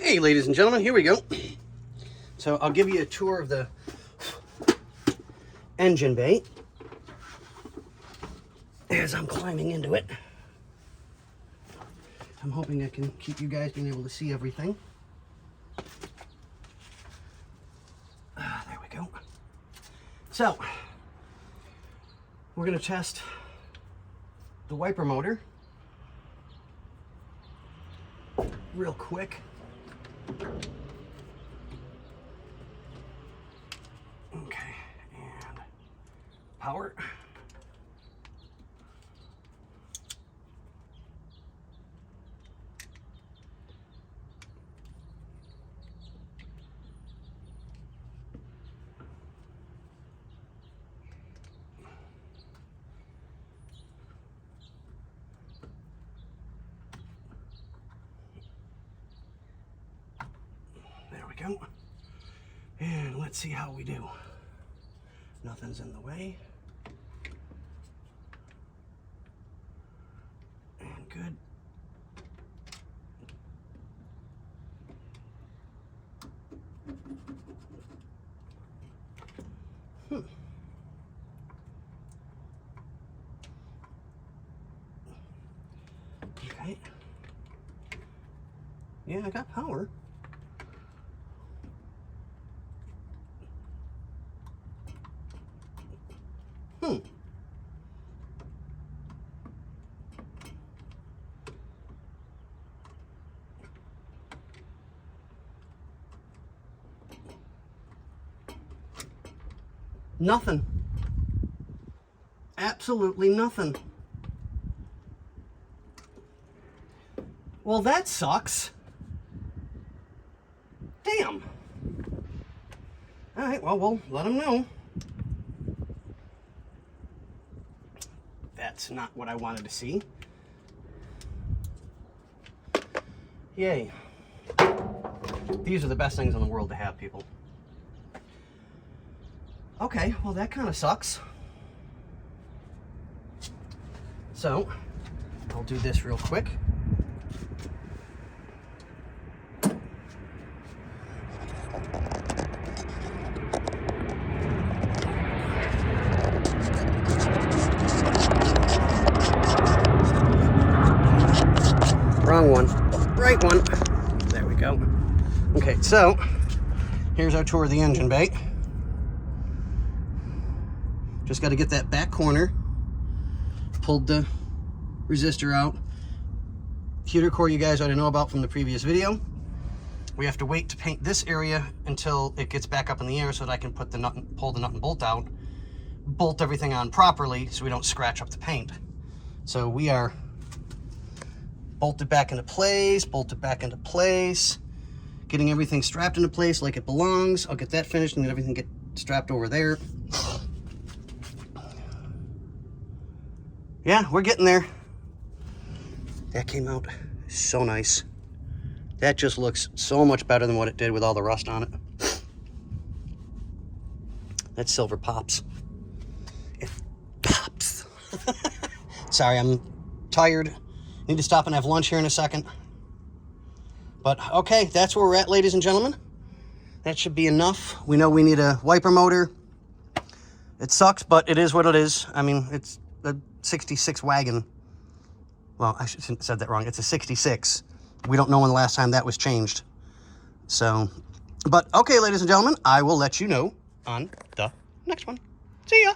Okay, ladies and gentlemen, here we go. So I'll give you a tour of the engine bay as I'm climbing into it. I'm hoping I can keep you guys being able to see everything. There we go. So, we're going to test the wiper motor real quick. Okay, and power. There we go. And let's see how we do. Nothing's in the way. And good. Okay. Yeah, I got power. Nothing. Absolutely nothing. Well, that sucks. Damn. All right, well, we'll let them know. That's not what I wanted to see. Yay. These are the best things in the world to have, people. Okay, well, that kind of sucks. So, I'll do this real quick. Wrong one. Right one. There we go. Okay, so here's our tour of the engine bay. Just got to get that back corner. Pulled the resistor out. Heater core you guys ought to know about from the previous video. We have to wait to paint this area until it gets back up in the air so that I can put the nut and pull the nut and bolt out, bolt everything on properly so we don't scratch up the paint. So we are bolted back into place, getting everything strapped into place like it belongs. I'll get that finished and then everything get strapped over there. Yeah, we're getting there. That came out so nice. That just looks so much better than what it did with all the rust on it. That silver pops. It pops. Sorry, I'm tired. Need to stop and have lunch here in a second. But okay, that's where we're at, ladies and gentlemen. That should be enough. We know we need a wiper motor. It sucks, but it is what it is. I mean, it's a 66 wagon. Well, I should have said that wrong. It's a 66. We don't know when the last time that was changed. So, but okay, ladies and gentlemen, I will let you know on the next one. See ya.